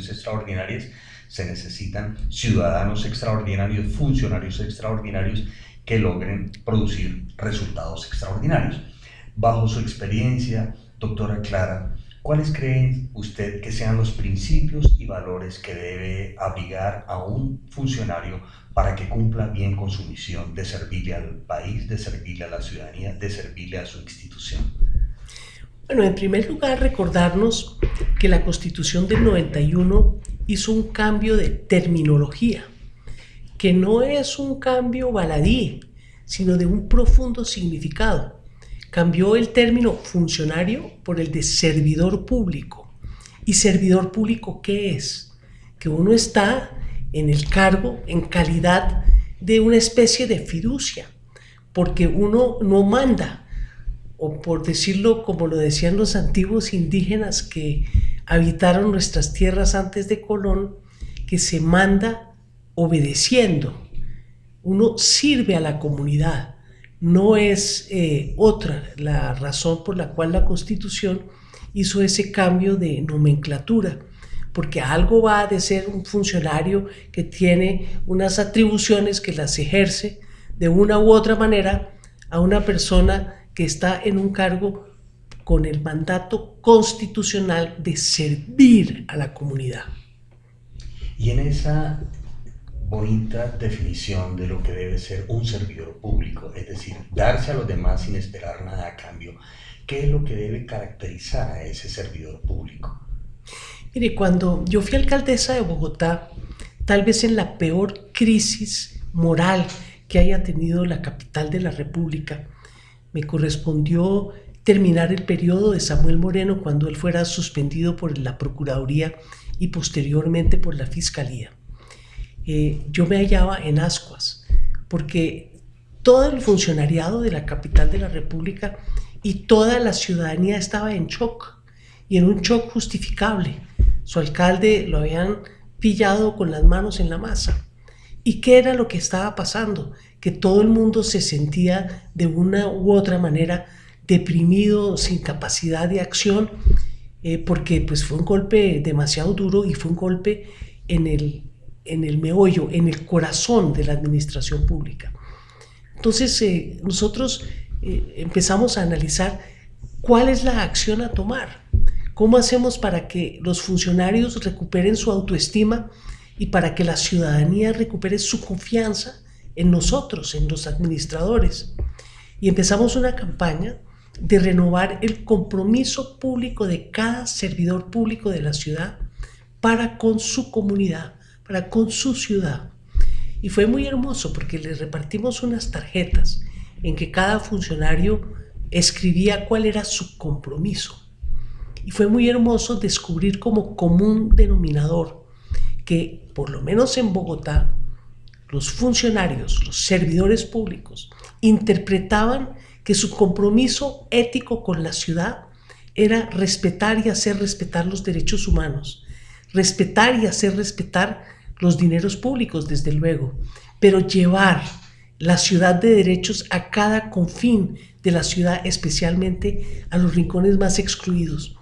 situaciones extraordinarias se necesitan ciudadanos extraordinarios, funcionarios extraordinarios que logren producir resultados extraordinarios. Bajo su experiencia, doctora Clara, ¿cuáles cree usted que sean los principios y valores que debe abrigar a un funcionario para que cumpla bien con su misión de servirle al país, de servirle a la ciudadanía, de servirle a su institución? Bueno, en primer lugar, recordarnos que la Constitución del 91 hizo un cambio de terminología, que no es un cambio baladí, sino de un profundo significado. Cambió el término funcionario por el de servidor público. ¿Y servidor público qué es? Que uno está en el cargo en calidad de una especie de fiducia, porque uno no manda, o por decirlo como lo decían los antiguos indígenas que habitaron nuestras tierras antes de Colón, que se manda obedeciendo. Uno sirve a la comunidad. No es otra la razón por la cual la Constitución hizo ese cambio de nomenclatura, porque algo va de ser un funcionario que tiene unas atribuciones que las ejerce de una u otra manera a una persona que está en un cargo con el mandato constitucional de servir a la comunidad. Y en esa bonita definición de lo que debe ser un servidor público, es decir, darse a los demás sin esperar nada a cambio, ¿qué es lo que debe caracterizar a ese servidor público? Mire, cuando yo fui alcaldesa de Bogotá, tal vez en la peor crisis moral que haya tenido la capital de la República, me correspondió terminar el periodo de Samuel Moreno cuando él fuera suspendido por la Procuraduría y posteriormente por la Fiscalía. Yo me hallaba en ascuas porque todo el funcionariado de la capital de la República y toda la ciudadanía estaba en shock, y en un shock justificable. Su alcalde lo habían pillado con las manos en la masa. ¿Y qué era lo que estaba pasando? Que todo el mundo se sentía de una u otra manera deprimido, sin capacidad de acción, porque pues fue un golpe demasiado duro y fue un golpe en el meollo, en el corazón de la administración pública. Entonces nosotros empezamos a analizar cuál es la acción a tomar, cómo hacemos para que los funcionarios recuperen su autoestima y para que la ciudadanía recupere su confianza en nosotros, en los administradores. Y empezamos una campaña de renovar el compromiso público de cada servidor público de la ciudad para con su comunidad, para con su ciudad. Y fue muy hermoso porque les repartimos unas tarjetas en que cada funcionario escribía cuál era su compromiso. Y fue muy hermoso descubrir como común denominador que, por lo menos en Bogotá, los funcionarios, los servidores públicos, interpretaban que su compromiso ético con la ciudad era respetar y hacer respetar los derechos humanos, respetar y hacer respetar los dineros públicos, desde luego, pero llevar la ciudad de derechos a cada confín de la ciudad, especialmente a los rincones más excluidos.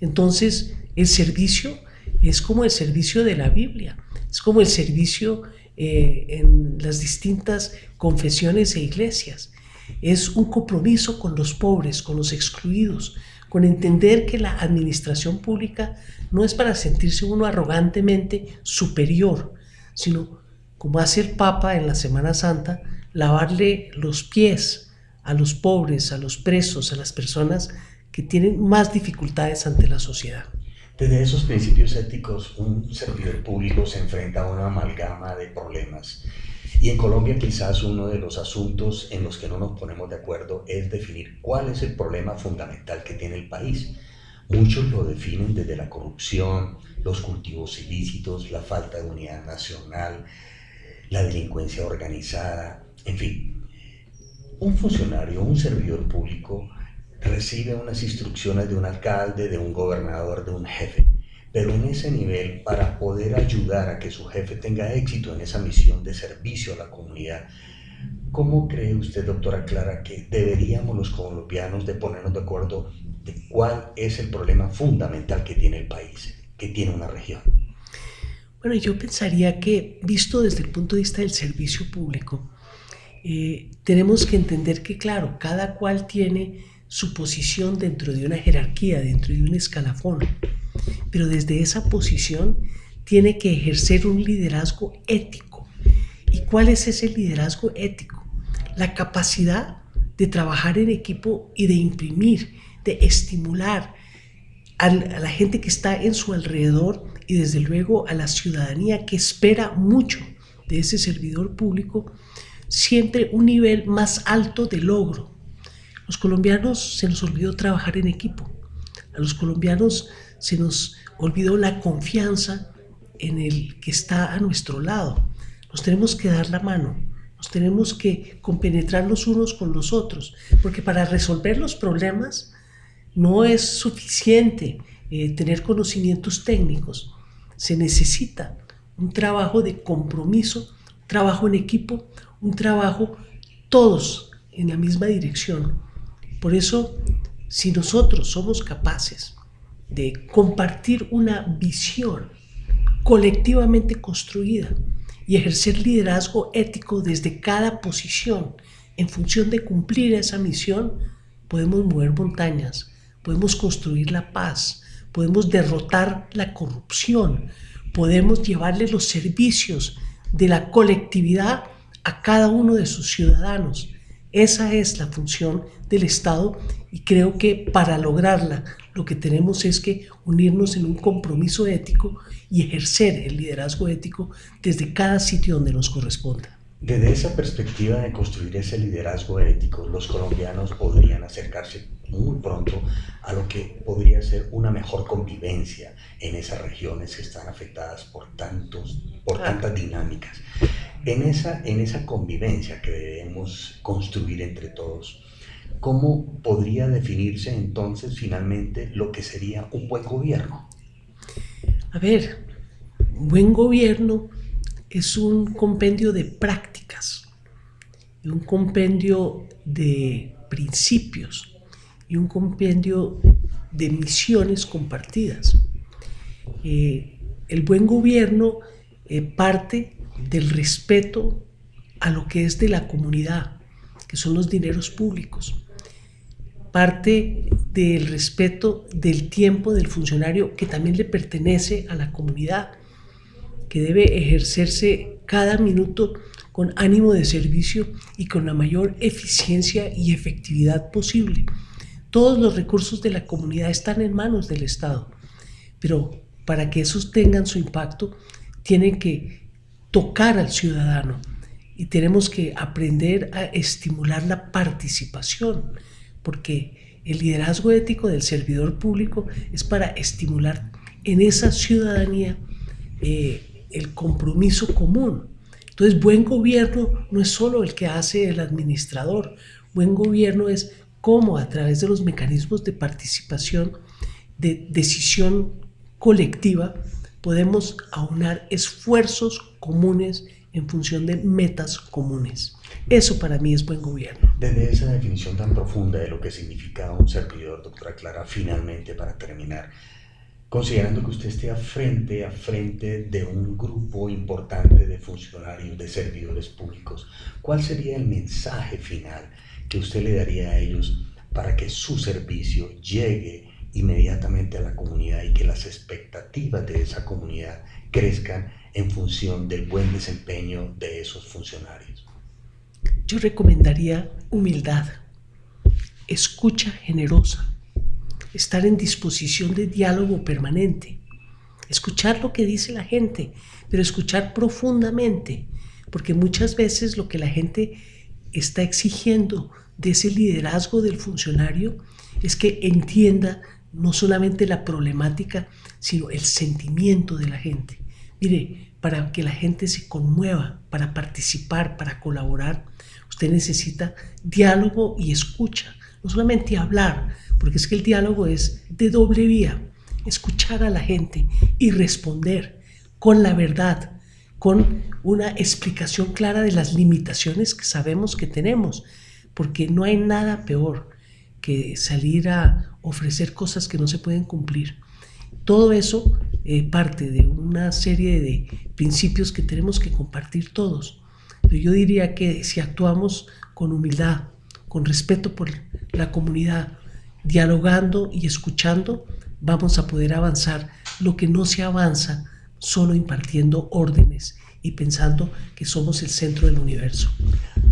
Entonces, el servicio es como el servicio de la Biblia, es como el servicio en las distintas confesiones e iglesias. Es un compromiso con los pobres, con los excluidos, con entender que la administración pública no es para sentirse uno arrogantemente superior, sino, como hace el Papa en la Semana Santa, lavarle los pies a los pobres, a los presos, a las personas que tienen más dificultades ante la sociedad. Desde esos principios éticos, un servidor público se enfrenta a una amalgama de problemas. Y en Colombia quizás uno de los asuntos en los que no nos ponemos de acuerdo es definir cuál es el problema fundamental que tiene el país. Muchos lo definen desde la corrupción, los cultivos ilícitos, la falta de unidad nacional, la delincuencia organizada, en fin. Un funcionario, un servidor público recibe unas instrucciones de un alcalde, de un gobernador, de un jefe, pero en ese nivel, para poder ayudar a que su jefe tenga éxito en esa misión de servicio a la comunidad, ¿cómo cree usted, doctora Clara, que deberíamos los colombianos de ponernos de acuerdo de cuál es el problema fundamental que tiene el país, que tiene una región? Bueno, yo pensaría que, visto desde el punto de vista del servicio público, tenemos que entender que, claro, cada cual tiene su posición dentro de una jerarquía, dentro de un escalafón, pero desde esa posición tiene que ejercer un liderazgo ético. ¿Y cuál es ese liderazgo ético? La capacidad de trabajar en equipo y de imprimir, de estimular a la gente que está en su alrededor y desde luego a la ciudadanía que espera mucho de ese servidor público, siempre un nivel más alto de logro. Los colombianos se nos olvidó trabajar en equipo. A los colombianos se nos olvidó la confianza en el que está a nuestro lado. Nos tenemos que dar la mano, nos tenemos que compenetrar los unos con los otros, porque para resolver los problemas no es suficiente tener conocimientos técnicos. Se necesita un trabajo de compromiso, un trabajo en equipo, un trabajo todos en la misma dirección. Por eso, si nosotros somos capaces de compartir una visión colectivamente construida y ejercer liderazgo ético desde cada posición en función de cumplir esa misión, podemos mover montañas, podemos construir la paz, podemos derrotar la corrupción, podemos llevarle los servicios de la colectividad a cada uno de sus ciudadanos. Esa es la función del Estado y creo que para lograrla lo que tenemos es que unirnos en un compromiso ético y ejercer el liderazgo ético desde cada sitio donde nos corresponda. Desde esa perspectiva de construir ese liderazgo ético, los colombianos podrían acercarse muy pronto a lo que podría ser una mejor convivencia en esas regiones que están afectadas por tantas dinámicas. En esa convivencia que debemos construir entre todos, ¿cómo podría definirse entonces finalmente lo que sería un buen gobierno? A ver, buen gobierno es un compendio de prácticas, un compendio de principios y un compendio de misiones compartidas. El buen gobierno parte del respeto a lo que es de la comunidad, que son los dineros públicos. Parte del respeto del tiempo del funcionario que también le pertenece a la comunidad, que debe ejercerse cada minuto con ánimo de servicio y con la mayor eficiencia y efectividad posible. Todos los recursos de la comunidad están en manos del Estado, pero para que esos tengan su impacto, tienen que tocar al ciudadano y tenemos que aprender a estimular la participación, porque el liderazgo ético del servidor público es para estimular en esa ciudadanía el compromiso común. Entonces, buen gobierno no es solo el que hace el administrador. Buen gobierno es cómo a través de los mecanismos de participación, de decisión colectiva, podemos aunar esfuerzos comunes en función de metas comunes. Eso para mí es buen gobierno. Desde esa definición tan profunda de lo que significa un servidor, doctora Clara, finalmente para terminar, considerando que usted esté frente a frente de un grupo importante de funcionarios, de servidores públicos, ¿cuál sería el mensaje final que usted le daría a ellos para que su servicio llegue inmediatamente a la comunidad y que las expectativas de esa comunidad crezcan en función del buen desempeño de esos funcionarios? Yo recomendaría humildad, escucha generosa, estar en disposición de diálogo permanente, escuchar lo que dice la gente, pero escuchar profundamente, porque muchas veces lo que la gente está exigiendo de ese liderazgo del funcionario es que entienda no solamente la problemática, sino el sentimiento de la gente. Mire, para que la gente se conmueva, para participar, para colaborar, usted necesita diálogo y escucha, no solamente hablar, porque es que el diálogo es de doble vía, escuchar a la gente y responder con la verdad, con una explicación clara de las limitaciones que sabemos que tenemos, porque no hay nada peor que salir a ofrecer cosas que no se pueden cumplir. Todo eso parte de una serie de principios que tenemos que compartir todos. Pero yo diría que si actuamos con humildad, con respeto por la comunidad, dialogando y escuchando, vamos a poder avanzar lo que no se avanza solo impartiendo órdenes y pensando que somos el centro del universo.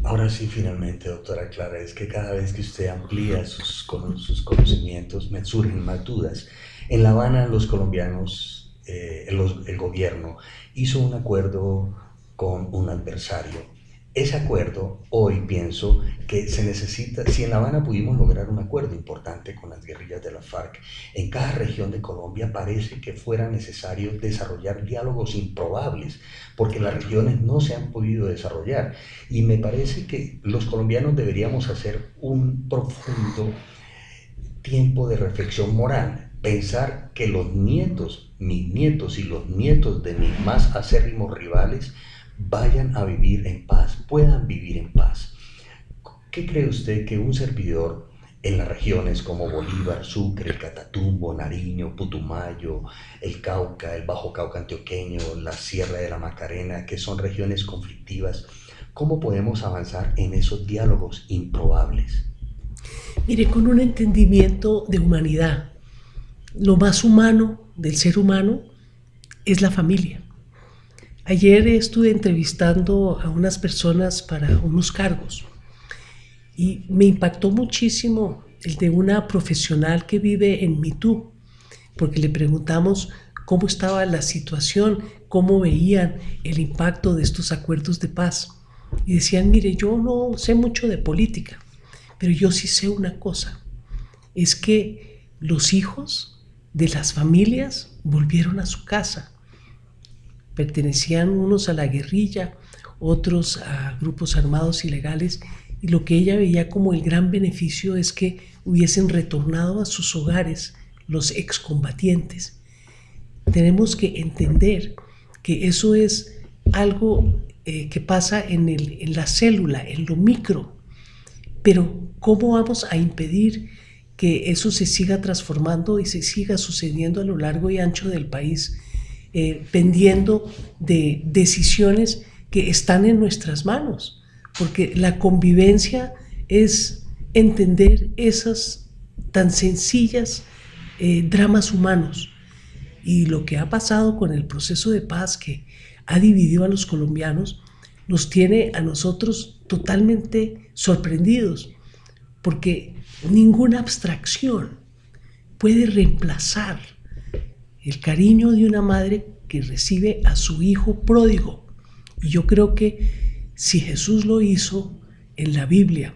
Ahora sí, finalmente, doctora Clara, es que cada vez que usted amplía sus conocimientos me surgen más dudas. En La Habana, los colombianos, el gobierno hizo un acuerdo con un adversario. Ese acuerdo, hoy pienso que se necesita, si en La Habana pudimos lograr un acuerdo importante con las guerrillas de la FARC, en cada región de Colombia parece que fuera necesario desarrollar diálogos improbables, porque las regiones no se han podido desarrollar. Y me parece que los colombianos deberíamos hacer un profundo tiempo de reflexión moral, pensar que los nietos, mis nietos y los nietos de mis más acérrimos rivales vayan a vivir en paz, puedan vivir en paz. ¿Qué cree usted que un servidor en las regiones como Bolívar, Sucre, el Catatumbo, Nariño, Putumayo, el Cauca, el Bajo Cauca antioqueño, la Sierra de la Macarena, que son regiones conflictivas, cómo podemos avanzar en esos diálogos improbables? Mire, con un entendimiento de humanidad. Lo más humano del ser humano es la familia. Ayer estuve entrevistando a unas personas para unos cargos y me impactó muchísimo el de una profesional que vive en Mitú, porque le preguntamos cómo estaba la situación, cómo veían el impacto de estos acuerdos de paz. Y decían, mire, yo no sé mucho de política, pero yo sí sé una cosa, es que los hijos de las familias volvieron a su casa. Pertenecían unos a la guerrilla, otros a grupos armados ilegales, y lo que ella veía como el gran beneficio es que hubiesen retornado a sus hogares los excombatientes. Tenemos que entender que eso es algo que pasa en la célula, en lo micro, pero ¿cómo vamos a impedir que eso se siga transformando y se siga sucediendo a lo largo y ancho del país? Pendiendo de decisiones que están en nuestras manos, porque la convivencia es entender esas tan sencillas dramas humanos. Y lo que ha pasado con el proceso de paz que ha dividido a los colombianos nos tiene a nosotros totalmente sorprendidos, porque ninguna abstracción puede reemplazar el cariño de una madre que recibe a su hijo pródigo. Y yo creo que si Jesús lo hizo en la Biblia,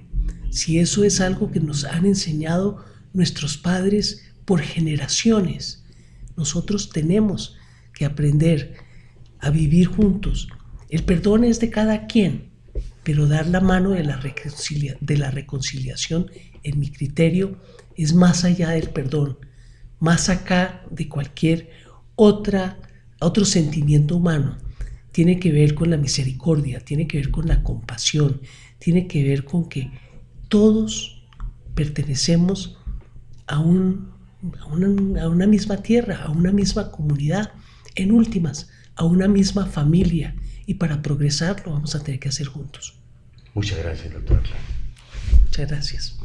si eso es algo que nos han enseñado nuestros padres por generaciones, nosotros tenemos que aprender a vivir juntos. El perdón es de cada quien, pero dar la mano de la reconciliación, en mi criterio, es más allá del perdón, más acá de cualquier otro sentimiento humano. Tiene que ver con la misericordia, tiene que ver con la compasión, tiene que ver con que todos pertenecemos a una misma tierra, a una misma comunidad, en últimas, a una misma familia, y para progresar lo vamos a tener que hacer juntos. Muchas gracias, doctora Clara. Muchas gracias.